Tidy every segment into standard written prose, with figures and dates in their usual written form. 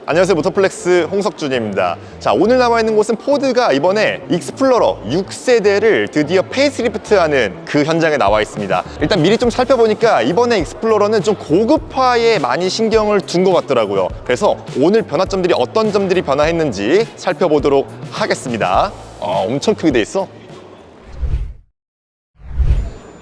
안녕하세요, 모터플렉스 홍석준입니다. 자, 오늘 남아있는 곳은 포드가 이번에 익스플로러 6세대를 드디어 페이스리프트하는 그 현장에 나와 있습니다. 일단 미리 좀 살펴보니까 이번에 익스플로러는 좀 고급화에 많이 신경을 둔 것 같더라고요. 그래서 오늘 변화점들이 어떤 점들이 변화했는지 살펴보도록 하겠습니다. 엄청 크게 돼 있어.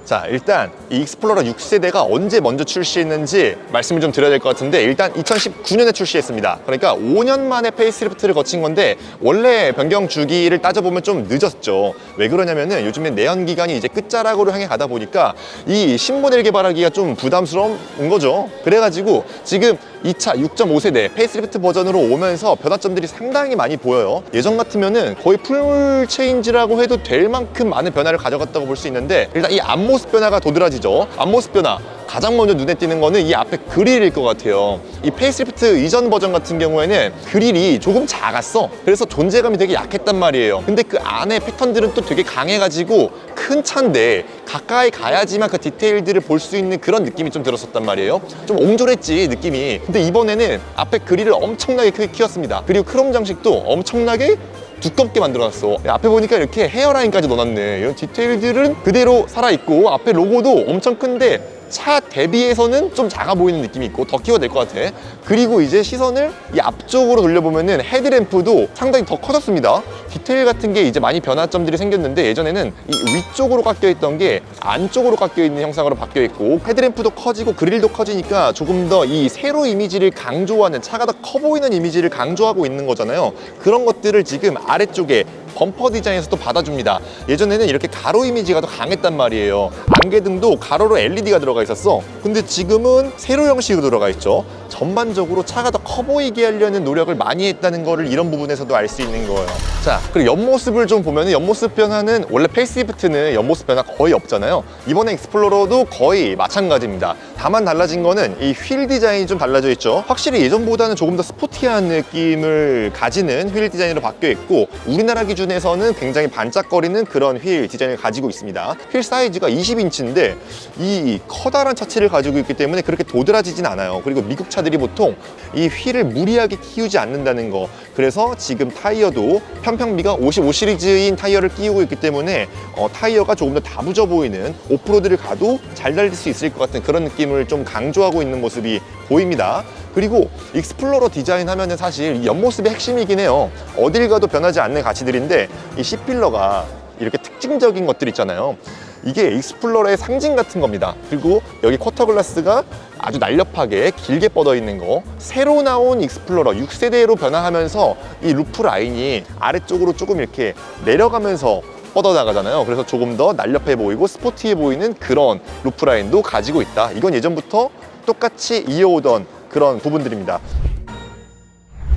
자, 일단 이 익스플로러 6세대가 언제 먼저 출시했는지 말씀을 좀 드려야 될 것 같은데, 일단 2019년에 출시했습니다. 그러니까 5년 만에 페이스리프트를 거친 건데, 원래 변경 주기를 따져보면 좀 늦었죠. 왜 그러냐면은 요즘에 내연기관이 이제 끝자락으로 향해 가다 보니까 이 신모델 개발하기가 좀 부담스러운 거죠. 그래가지고 지금 2차 6.5세대 페이스리프트 버전으로 오면서 변화점들이 상당히 많이 보여요. 예전 같으면은 거의 풀 체인지라고 해도 될 만큼 많은 변화를 가져갔다고 볼 수 있는데, 일단 이 앞모습 변화가 도드라지죠. 앞모습 변화 가장 먼저 눈에 띄는 거는 이 앞에 그릴일 것 같아요. 이 페이스리프트 이전 버전 같은 경우에는 그릴이 조금 작았어. 그래서 존재감이 되게 약했단 말이에요. 근데 그 안에 패턴들은 또 되게 강해가지고 큰 차인데 가까이 가야지만 그 디테일들을 볼 수 있는 그런 느낌이 좀 들었었단 말이에요. 좀 옹졸했지, 느낌이. 근데 이번에는 앞에 그릴을 엄청나게 크게 키웠습니다. 그리고 크롬 장식도 엄청나게 두껍게 만들어놨어. 앞에 보니까 이렇게 헤어라인까지 넣어놨네. 이런 디테일들은 그대로 살아있고, 앞에 로고도 엄청 큰데 차 대비해서는 좀 작아 보이는 느낌이 있고 더 키워야 될 것 같아. 그리고 이제 시선을 이 앞쪽으로 돌려보면은 헤드램프도 상당히 더 커졌습니다. 디테일 같은 게 이제 많이 변화점들이 생겼는데, 예전에는 이 위쪽으로 깎여 있던 게 안쪽으로 깎여 있는 형상으로 바뀌어 있고, 헤드램프도 커지고 그릴도 커지니까 조금 더 이 세로 이미지를 강조하는, 차가 더 커 보이는 이미지를 강조하고 있는 거잖아요. 그런 것들을 지금 아래쪽에 범퍼 디자인에서 또 받아줍니다. 예전에는 이렇게 가로 이미지가 더 강했단 말이에요. 안개등도 가로로 LED가 들어가 있었어. 근데 지금은 세로 형식으로 들어가 있죠. 전반적으로 차가 더 커 보이게 하려는 노력을 많이 했다는 거를 이런 부분에서도 알 수 있는 거예요. 자, 그리고 옆모습을 좀 보면은, 옆모습 변화는 원래 페이스리프트는 옆모습 변화 거의 없잖아요. 이번에 익스플로러도 거의 마찬가지입니다. 다만 달라진 거는 이 휠 디자인이 좀 달라져 있죠. 확실히 예전보다는 조금 더 스포티한 느낌을 가지는 휠 디자인으로 바뀌어 있고, 우리나라 기준에서는 굉장히 반짝거리는 그런 휠 디자인을 가지고 있습니다. 휠 사이즈가 20인치인데 이 커다란 차체를 가지고 있기 때문에 그렇게 도드라지진 않아요. 그리고 미국 차들이 보통 이 휠을 무리하게 키우지 않는다는 거. 그래서 지금 타이어도 편평비가 55 시리즈인 타이어를 끼우고 있기 때문에 타이어가 조금 더 다부져 보이는, 오프로드를 가도 잘 달릴 수 있을 것 같은 그런 느낌을 좀 강조하고 있는 모습이 보입니다. 그리고 익스플로러 디자인 하면은 사실 이 옆모습이 핵심이긴 해요. 어딜 가도 변하지 않는 가치들인데, 이 C필러가 이렇게 특징적인 것들 있잖아요. 이게 익스플로러의 상징 같은 겁니다. 그리고 여기 쿼터 글라스가 아주 날렵하게 길게 뻗어 있는 거. 새로 나온 익스플로러 6세대로 변화하면서 이 루프 라인이 아래쪽으로 조금 이렇게 내려가면서 뻗어나가잖아요. 그래서 조금 더 날렵해 보이고 스포티해 보이는 그런 루프 라인도 가지고 있다. 이건 예전부터 똑같이 이어오던 그런 부분들입니다.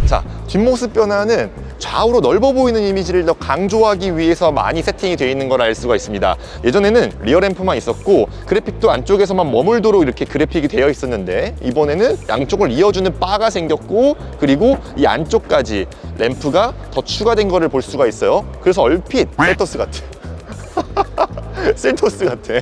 자, 뒷모습 변화는 좌우로 넓어 보이는 이미지를 더 강조하기 위해서 많이 세팅이 되어 있는 걸 알 수가 있습니다. 예전에는 리어 램프만 있었고 그래픽도 안쪽에서만 머물도록 이렇게 그래픽이 되어 있었는데, 이번에는 양쪽을 이어주는 바가 생겼고, 그리고 이 안쪽까지 램프가 더 추가된 거를 볼 수가 있어요. 그래서 얼핏 셀토스 같아. 셀토스 같아.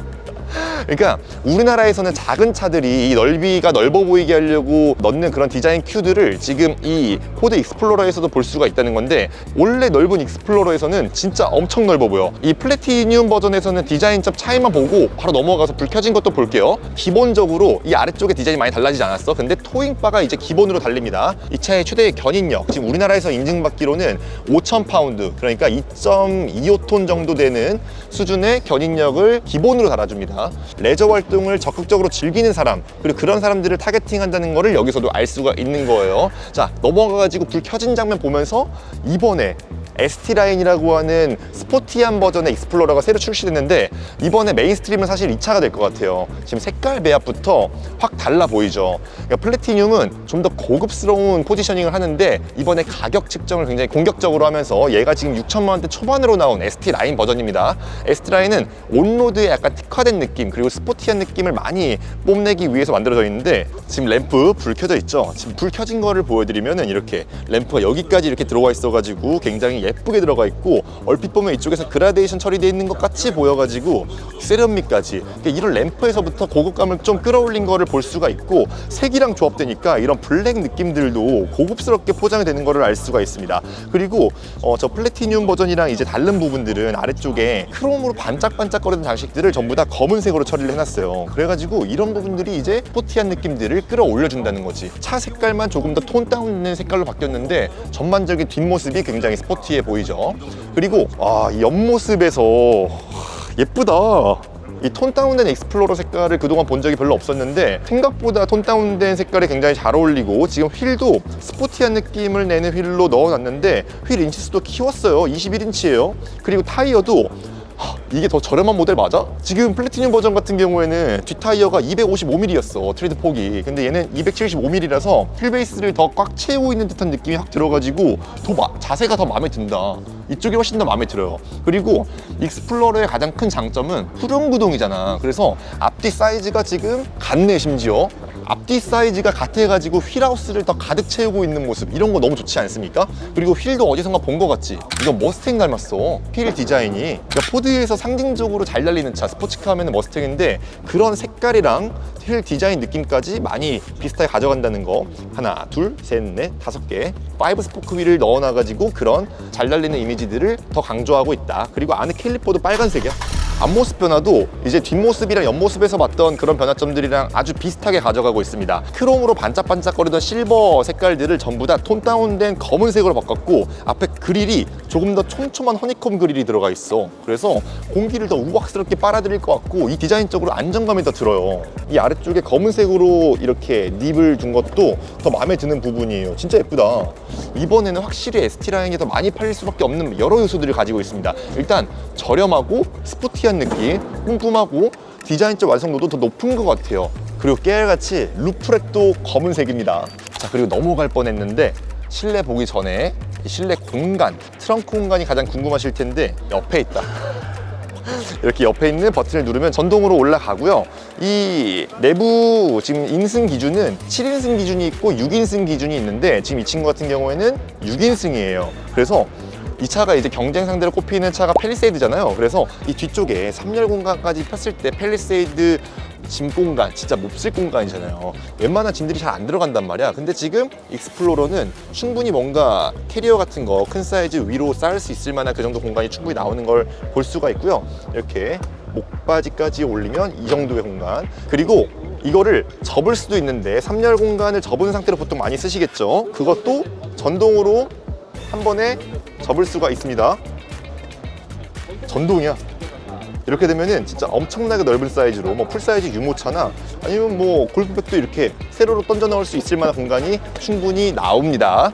그러니까 우리나라에서는 작은 차들이 이 넓이가 넓어 보이게 하려고 넣는 그런 디자인 큐들을 지금 이 포드 익스플로러에서도 볼 수가 있다는 건데, 원래 넓은 익스플로러에서는 진짜 엄청 넓어 보여. 이 플래티늄 버전에서는 디자인점 차이만 보고 바로 넘어가서 불 켜진 것도 볼게요. 기본적으로 이 아래쪽에 디자인이 많이 달라지지 않았어. 근데 토잉바가 이제 기본으로 달립니다. 이 차의 최대 견인력, 지금 우리나라에서 인증받기로는 5,000파운드, 그러니까 2.25톤 정도 되는 수준의 견인력을 기본으로 달아줍니다. 레저 활동을 적극적으로 즐기는 사람, 그리고 그런 사람들을 타겟팅한다는 거를 여기서도 알 수가 있는 거예요. 자, 넘어가가지고 불 켜진 장면 보면서 이번에 ST라인이라고 하는 스포티한 버전의 익스플로러가 새로 출시됐는데, 이번에 메인스트림은 사실 이 차가 될 것 같아요. 지금 색깔 배합부터 확 달라 보이죠. 그러니까 플래티늄은 좀 더 고급스러운 포지셔닝을 하는데, 이번에 가격 측정을 굉장히 공격적으로 하면서 얘가 지금 6천만 원대 초반으로 나온 ST라인 버전입니다. ST라인은 온로드에 약간 특화된 느낌, 그리고 스포티한 느낌을 많이 뽐내기 위해서 만들어져 있는데, 지금 램프 불 켜져 있죠. 지금 불 켜진 거를 보여드리면은 이렇게 램프가 여기까지 이렇게 들어와 있어가지고 굉장히 굉장히 예쁘게 들어가 있고, 얼핏 보면 이쪽에서 그라데이션 처리되어 있는 것 같이 보여가지고 세련미까지, 그러니까 이런 램프에서부터 고급감을 좀 끌어올린 거를 볼 수가 있고, 색이랑 조합되니까 이런 블랙 느낌들도 고급스럽게 포장이 되는 거를 알 수가 있습니다. 그리고 저 플래티늄 버전이랑 이제 다른 부분들은 아래쪽에 크롬으로 반짝반짝거리는 장식들을 전부 다 검은색으로 처리를 해놨어요. 그래가지고 이런 부분들이 이제 스포티한 느낌들을 끌어올려준다는 거지. 차 색깔만 조금 더 톤 다운된 색깔로 바뀌었는데 전반적인 뒷모습이 굉장히 스포티해 보이죠. 그리고 이 옆모습에서 예쁘다. 이 톤 다운된 익스플로러 색깔을 그동안 본 적이 별로 없었는데 생각보다 톤 다운된 색깔이 굉장히 잘 어울리고, 지금 휠도 스포티한 느낌을 내는 휠로 넣어놨는데 휠 인치수도 키웠어요. 21인치예요. 그리고 타이어도 이게 더 저렴한 모델 맞아? 지금 플래티늄 버전 같은 경우에는 뒷타이어가 255mm였어, 트레드 폭이. 근데 얘는 275mm라서 휠베이스를 더 꽉 채우고 있는 듯한 느낌이 확 들어가지고 자세가 더 마음에 든다. 이쪽이 훨씬 더 마음에 들어요. 그리고 익스플로러의 가장 큰 장점은 후륜구동이잖아. 그래서 앞뒤 사이즈가 지금 같네. 심지어 앞뒤 사이즈가 같아가지고 휠하우스를 더 가득 채우고 있는 모습, 이런 거 너무 좋지 않습니까? 그리고 휠도 어디선가 본 것 같지? 이거 머스탱 닮았어. 휠 디자인이. 그러니까 포드에서 상징적으로 잘 달리는 차, 스포츠카 하면 머스탱인데 그런 색깔이랑 휠 디자인 느낌까지 많이 비슷하게 가져간다는 거. 하나, 둘, 셋, 넷, 5개 5 스포크 휠을 넣어놔가지고 그런 잘 달리는 이미지들을 더 강조하고 있다. 그리고 안에 캘리퍼도 빨간색이야. 앞모습 변화도 이제 뒷모습이랑 옆모습에서 봤던 그런 변화점들이랑 아주 비슷하게 가져가고 있습니다. 크롬으로 반짝반짝거리던 실버 색깔들을 전부 다 톤 다운된 검은색으로 바꿨고, 앞에 그릴이 조금 더 촘촘한 허니콤 그릴이 들어가 있어. 그래서 공기를 더 우악스럽게 빨아들일 것 같고, 이 디자인적으로 안정감이 더 들어요. 이 아래쪽에 검은색으로 이렇게 닙을 준 것도 더 마음에 드는 부분이에요. 진짜 예쁘다. 이번에는 확실히 ST라인이 더 많이 팔릴 수밖에 없는 여러 요소들을 가지고 있습니다. 일단 저렴하고 스포티한 느낌, 뿜뿜하고 디자인적 완성도도 더 높은 것 같아요. 그리고 깨알같이 루프렉도 검은색입니다. 자, 그리고 넘어갈 뻔했는데 실내 보기 전에 이 실내 공간, 트렁크 공간이 가장 궁금하실 텐데 옆에 있다. 이렇게 옆에 있는 버튼을 누르면 전동으로 올라가고요. 이 내부 지금 인승 기준은 7인승 기준이 있고 6인승 기준이 있는데, 지금 이 친구 같은 경우에는 6인승이에요. 그래서 이 차가 이제 경쟁 상대로 꼽히는 차가 팰리세이드잖아요. 그래서 이 뒤쪽에 3열 공간까지 폈을 때 팰리세이드 짐 공간, 진짜 몹쓸 공간이잖아요. 웬만한 짐들이 잘 안 들어간단 말이야. 근데 지금 익스플로러는 충분히 뭔가 캐리어 같은 거 큰 사이즈 위로 쌓을 수 있을 만한 그 정도 공간이 충분히 나오는 걸 볼 수가 있고요. 이렇게 목바지까지 올리면 이 정도의 공간. 그리고 이거를 접을 수도 있는데 3열 공간을 접은 상태로 보통 많이 쓰시겠죠. 그것도 전동으로 한 번에 접을 수가 있습니다. 전동이야. 이렇게 되면은 진짜 엄청나게 넓은 사이즈로 뭐 풀사이즈 유모차나 아니면 뭐 골프백도 이렇게 세로로 던져 넣을 수 있을 만한 공간이 충분히 나옵니다.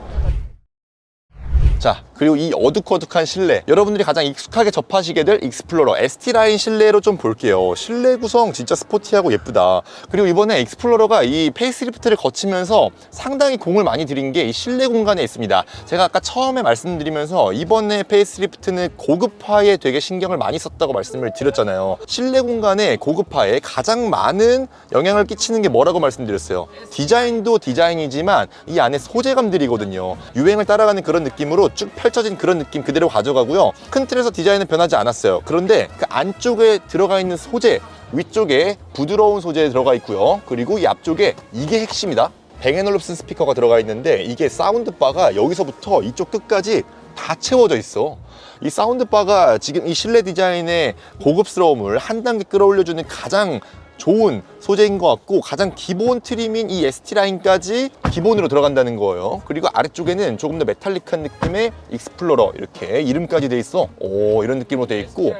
자, 그리고 이 어둑어둑한 실내, 여러분들이 가장 익숙하게 접하시게 될 익스플로러 ST라인 실내로 좀 볼게요. 실내 구성 진짜 스포티하고 예쁘다. 그리고 이번에 익스플로러가 이 페이스리프트를 거치면서 상당히 공을 많이 들인 게 이 실내 공간에 있습니다. 제가 아까 처음에 말씀드리면서 이번에 페이스리프트는 고급화에 되게 신경을 많이 썼다고 말씀을 드렸잖아요. 실내 공간의 고급화에 가장 많은 영향을 끼치는 게 뭐라고 말씀드렸어요. 디자인도 디자인이지만 이 안에 소재감들이거든요. 유행을 따라가는 그런 느낌으로 쭉 펼쳐진 그런 느낌 그대로 가져가고요. 큰 틀에서 디자인은 변하지 않았어요. 그런데 그 안쪽에 들어가 있는 소재, 위쪽에 부드러운 소재에 들어가 있고요. 그리고 이 앞쪽에 이게 핵심이다. 뱅앤올룹슨 스피커가 들어가 있는데 이게 사운드바가 여기서부터 이쪽 끝까지 다 채워져 있어. 이 사운드바가 지금 이 실내 디자인의 고급스러움을 한 단계 끌어올려주는 가장 좋은 소재인 것 같고, 가장 기본 트림인 이 ST라인까지 기본으로 들어간다는 거예요. 그리고 아래쪽에는 조금 더 메탈릭한 느낌의 익스플로러 이렇게 이름까지 돼 있어. 오, 이런 느낌으로 돼 있고,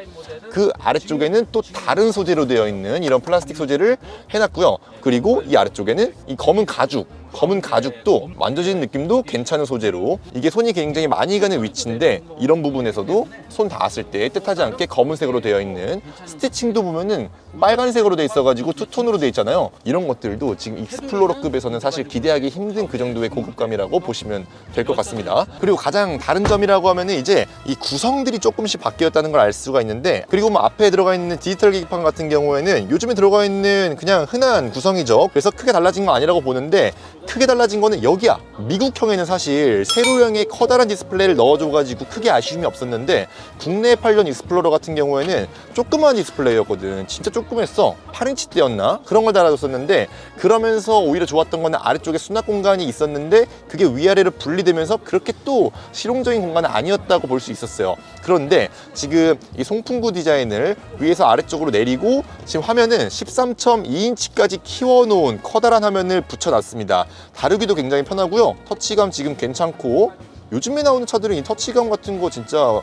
그 아래쪽에는 또 다른 소재로 되어 있는 이런 플라스틱 소재를 해놨고요. 그리고 이 아래쪽에는 이 검은 가죽도 만져지는 느낌도 괜찮은 소재로, 이게 손이 굉장히 많이 가는 위치인데 이런 부분에서도 손 닿았을 때 뜻하지 않게 검은색으로 되어 있는, 스티칭도 보면은 빨간색으로 돼 있어가지고 투톤으로 돼 있잖아요. 이런 것들도 지금 익스플로러급에서는 사실 기대하기 힘든 그 정도의 고급감이라고 보시면 될 것 같습니다. 그리고 가장 다른 점이라고 하면은 이제 이 구성들이 조금씩 바뀌었다는 걸 알 수가 있는데, 그리고 뭐 앞에 들어가 있는 디지털 계기판 같은 경우에는 요즘에 들어가 있는 그냥 흔한 구성이죠. 그래서 크게 달라진 건 아니라고 보는데, 크게 달라진 거는 여기야. 미국형에는 사실 세로형의 커다란 디스플레이를 넣어줘가지고 크게 아쉬움이 없었는데 국내에 팔던 익스플로러 같은 경우에는 조그만 디스플레이였거든. 진짜 조그맸어. 8인치대였나? 그런 걸 달아줬었는데, 그러면서 오히려 좋았던 거는 아래쪽에 수납 공간이 있었는데 그게 위아래로 분리되면서 그렇게 또 실용적인 공간은 아니었다고 볼 수 있었어요. 그런데 지금 이 송풍구 디자인을 위에서 아래쪽으로 내리고 지금 화면은 13.2인치까지 키워놓은 커다란 화면을 붙여놨습니다. 다루기도 굉장히 편하고요. 터치감 지금 괜찮고, 요즘에 나오는 차들은 이 터치감 같은 거 진짜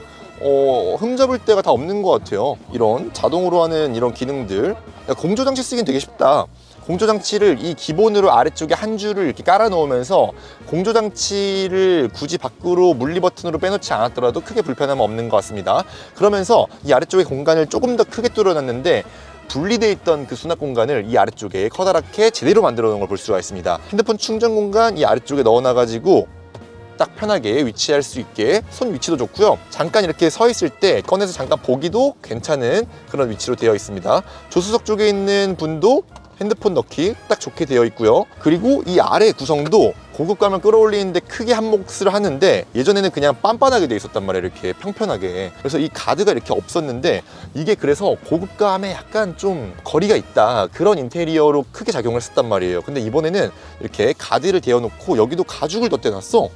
흠잡을 데가 다 없는 것 같아요. 이런 자동으로 하는 이런 기능들, 공조장치 쓰긴 되게 쉽다. 공조장치를 이 기본으로 아래쪽에 한 줄을 이렇게 깔아 놓으면서 공조장치를 굳이 밖으로 물리 버튼으로 빼놓지 않았더라도 크게 불편함은 없는 것 같습니다. 그러면서 이 아래쪽에 공간을 조금 더 크게 뚫어놨는데 분리되어 있던 그 수납 공간을 이 아래쪽에 커다랗게 제대로 만들어 놓은 걸 볼 수가 있습니다. 핸드폰 충전 공간 이 아래쪽에 넣어놔가지고 딱 편하게 위치할 수 있게, 손 위치도 좋고요. 잠깐 이렇게 서 있을 때 꺼내서 잠깐 보기도 괜찮은 그런 위치로 되어 있습니다. 조수석 쪽에 있는 분도 핸드폰 넣기 딱 좋게 되어 있고요. 그리고 이 아래 구성도 고급감을 끌어올리는데 크게 한 몫을 하는데, 예전에는 그냥 빤빤하게 되어 있었단 말이에요. 이렇게 평평하게. 그래서 이 가드가 이렇게 없었는데 이게 그래서 고급감에 약간 좀 거리가 있다, 그런 인테리어로 크게 작용을 했단 말이에요. 근데 이번에는 이렇게 가드를 대어놓고 여기도 가죽을 덧대놨어.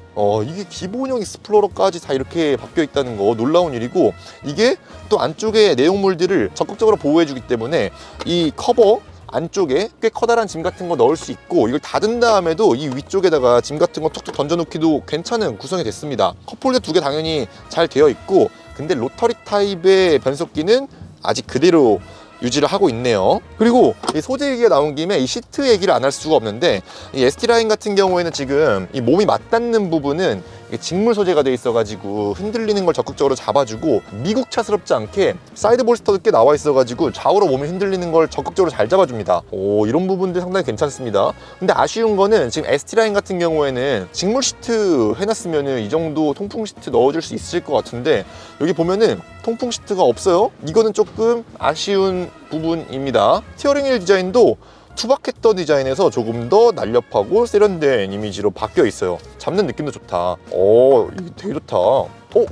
이게 기본형 익스플로러까지 다 이렇게 바뀌어 있다는 거 놀라운 일이고, 이게 또 안쪽에 내용물들을 적극적으로 보호해주기 때문에 이 커버 안쪽에 꽤 커다란 짐 같은 거 넣을 수 있고, 이걸 닫은 다음에도 이 위쪽에다가 짐 같은 거 툭툭 던져놓기도 괜찮은 구성이 됐습니다. 컵홀더 두 개 당연히 잘 되어 있고, 근데 로터리 타입의 변속기는 아직 그대로 유지를 하고 있네요. 그리고 이 소재 얘기가 나온 김에 이 시트 얘기를 안 할 수가 없는데, 이 ST라인 같은 경우에는 지금 이 몸이 맞닿는 부분은 직물 소재가 돼 있어가지고 흔들리는 걸 적극적으로 잡아주고, 미국차스럽지 않게 사이드 볼스터도 꽤 나와 있어가지고 좌우로 몸이 흔들리는 걸 적극적으로 잘 잡아줍니다. 이런 부분들 상당히 괜찮습니다. 근데 아쉬운 거는 지금 ST라인 같은 경우에는 직물 시트 해놨으면은 이 정도 통풍 시트 넣어줄 수 있을 것 같은데, 여기 보면은 통풍 시트가 없어요. 이거는 조금 아쉬운 부분입니다. 스티어링 휠 디자인도 투박했던 디자인에서 조금 더 날렵하고 세련된 이미지로 바뀌어 있어요. 잡는 느낌도 좋다. 이게 되게 좋다.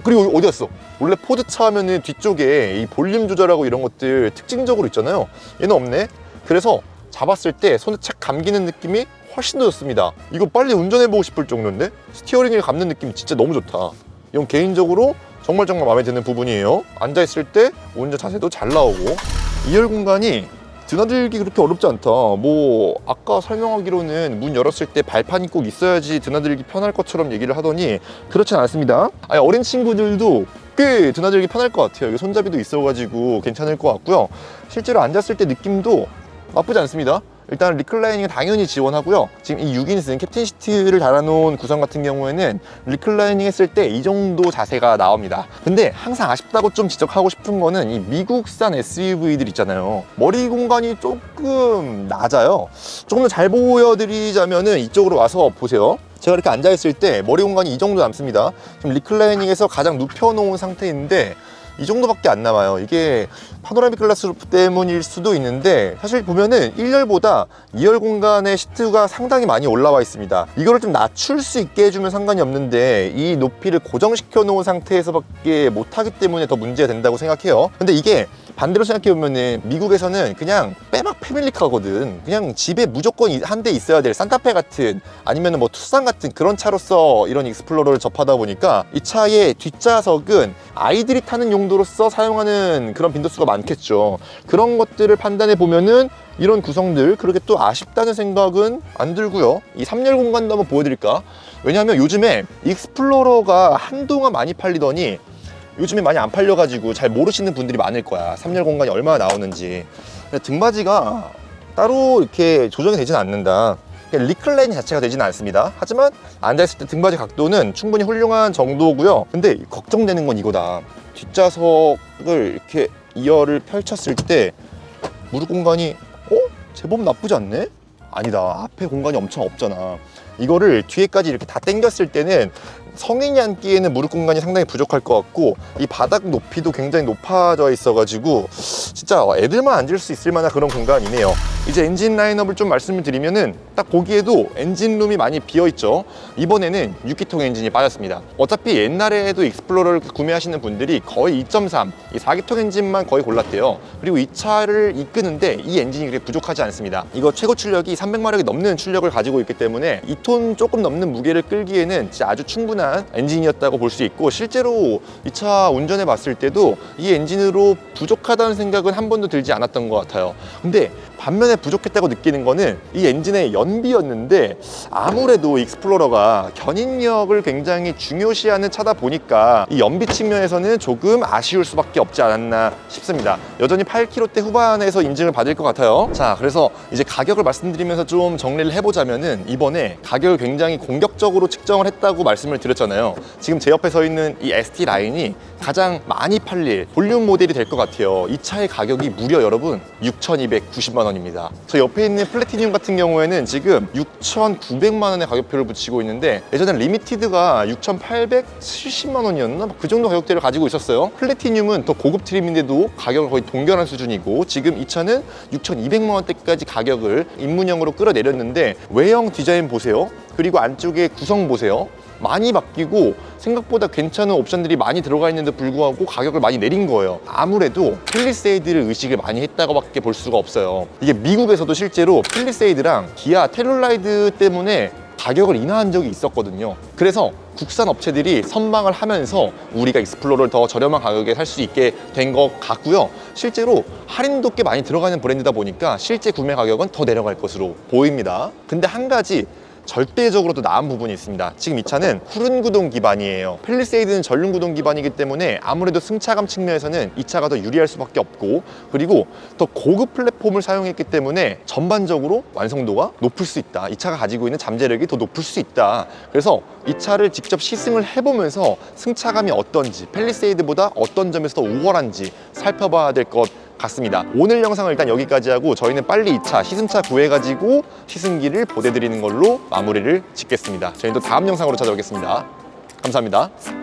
그리고 어디 갔어? 원래 포드차 하면은 뒤쪽에 이 볼륨 조절하고 이런 것들 특징적으로 있잖아요. 얘는 없네. 그래서 잡았을 때 손에 착 감기는 느낌이 훨씬 더 좋습니다. 이거 빨리 운전해보고 싶을 정도인데? 스티어링을 감는 느낌이 진짜 너무 좋다. 이건 개인적으로 정말 마음에 드는 부분이에요. 앉아있을 때 운전 자세도 잘 나오고, 2열 공간이 드나들기 그렇게 어렵지 않다. 아까 설명하기로는 문 열었을 때 발판이 꼭 있어야지 드나들기 편할 것처럼 얘기를 하더니 그렇진 않습니다. 어린 친구들도 꽤 드나들기 편할 것 같아요. 손잡이도 있어가지고 괜찮을 것 같고요. 실제로 앉았을 때 느낌도 나쁘지 않습니다. 일단 리클라이닝은 당연히 지원하고요. 지금 이 6인승 캡틴 시트를 달아놓은 구성 같은 경우에는 리클라이닝 했을 때 이 정도 자세가 나옵니다. 근데 항상 아쉽다고 좀 지적하고 싶은 거는 이 미국산 SUV들 있잖아요. 머리 공간이 조금 낮아요. 조금 더 잘 보여드리자면은 이쪽으로 와서 보세요. 제가 이렇게 앉아있을 때 머리 공간이 이 정도 남습니다. 지금 리클라이닝에서 가장 눕혀놓은 상태인데 이 정도밖에 안 남아요. 이게 파노라믹 글라스 루프 때문일 수도 있는데, 사실 보면은 1열보다 2열 공간의 시트가 상당히 많이 올라와 있습니다. 이거를 좀 낮출 수 있게 해주면 상관이 없는데 이 높이를 고정시켜 놓은 상태에서밖에 못하기 때문에 더 문제가 된다고 생각해요. 근데 이게 반대로 생각해보면은 미국에서는 그냥 빼박 패밀리카거든. 그냥 집에 무조건 한 대 있어야 될 산타페 같은, 아니면은 투싼 같은 그런 차로서 이런 익스플로러를 접하다 보니까 이 차의 뒷좌석은 아이들이 타는 용도로서 사용하는 그런 빈도수가 많겠죠. 그런 것들을 판단해 보면은 이런 구성들 그렇게 또 아쉽다는 생각은 안 들고요. 이 3열 공간도 한번 보여드릴까? 왜냐하면 요즘에 익스플로러가 한동안 많이 팔리더니 요즘에 많이 안 팔려가지고 잘 모르시는 분들이 많을 거야. 3열 공간이 얼마나 나오는지. 등받이가 따로 이렇게 조정이 되지는 않는다. 리클라이닝 자체가 되지는 않습니다. 하지만 앉아있을 때 등받이 각도는 충분히 훌륭한 정도고요. 근데 걱정되는 건 이거다. 뒷좌석을 이렇게 2열을 펼쳤을 때 무릎 공간이 제법 나쁘지 않네? 아니다. 앞에 공간이 엄청 없잖아. 이거를 뒤에까지 이렇게 다 당겼을 때는 성인이 앉기에는 무릎 공간이 상당히 부족할 것 같고 이 바닥 높이도 굉장히 높아져 있어가지고 진짜 애들만 앉을 수 있을 만한 그런 공간이네요. 이제 엔진 라인업을 좀 말씀을 드리면은 딱 보기에도 엔진룸이 많이 비어있죠. 이번에는 6기통 엔진이 빠졌습니다. 어차피 옛날에도 익스플로러를 구매하시는 분들이 거의 2.3, 이 4기통 엔진만 거의 골랐대요. 그리고 이 차를 이끄는데 이 엔진이 그렇게 부족하지 않습니다. 이거 최고 출력이 300마력이 넘는 출력을 가지고 있기 때문에 2톤 조금 넘는 무게를 끌기에는 진짜 아주 충분한 엔진이었다고 볼 수 있고, 실제로 이 차 운전해 봤을 때도 이 엔진으로 부족하다는 생각은 한 번도 들지 않았던 것 같아요. 근데 반면에 부족했다고 느끼는 거는 이 엔진의 연비였는데, 아무래도 익스플로러가 견인력을 굉장히 중요시하는 차다 보니까 이 연비 측면에서는 조금 아쉬울 수밖에 없지 않았나 싶습니다. 여전히 8km대 후반에서 인증을 받을 것 같아요. 자, 그래서 이제 가격을 말씀드리면서 좀 정리를 해보자면은, 이번에 가격을 굉장히 공격적으로 측정을 했다고 말씀을 드렸잖아요. 지금 제 옆에 서 있는 이 ST 라인이 가장 많이 팔릴 볼륨 모델이 될 것 같아요. 이 차의 가격이 무려 여러분 6,290만 원입니다. 저 옆에 있는 플래티늄 같은 경우에는 지금 6,900만 원의 가격표를 붙이고 있는데, 예전엔 리미티드가 6,870만 원이었나? 그 정도 가격대를 가지고 있었어요. 플래티늄은 더 고급 트림인데도 가격을 거의 동결한 수준이고, 지금 이 차는 6,200만 원대까지 가격을 입문형으로 끌어내렸는데, 외형 디자인 보세요. 그리고 안쪽에 구성 보세요. 많이 바뀌고 생각보다 괜찮은 옵션들이 많이 들어가 있는데 불구하고 가격을 많이 내린 거예요. 아무래도 팰리세이드를 의식을 많이 했다고 밖에 볼 수가 없어요. 이게 미국에서도 실제로 팰리세이드랑 기아 텔룰라이드 때문에 가격을 인하한 적이 있었거든요. 그래서 국산 업체들이 선방을 하면서 우리가 익스플로러를 더 저렴한 가격에 살 수 있게 된 것 같고요. 실제로 할인도 꽤 많이 들어가는 브랜드다 보니까 실제 구매 가격은 더 내려갈 것으로 보입니다. 근데 한 가지 절대적으로도 나은 부분이 있습니다. 지금 이 차는 후륜 구동 기반이에요. 팰리세이드는 전륜 구동 기반이기 때문에 아무래도 승차감 측면에서는 이 차가 더 유리할 수밖에 없고, 그리고 더 고급 플랫폼을 사용했기 때문에 전반적으로 완성도가 높을 수 있다. 이 차가 가지고 있는 잠재력이 더 높을 수 있다. 그래서 이 차를 직접 시승을 해보면서 승차감이 어떤지, 팰리세이드보다 어떤 점에서 더 우월한지 살펴봐야 될 것 같습니다. 오늘 영상은 일단 여기까지 하고, 저희는 빨리 이 차 시승차 구해가지고 시승기를 보내드리는 걸로 마무리를 짓겠습니다. 저희는 또 다음 영상으로 찾아오겠습니다. 감사합니다.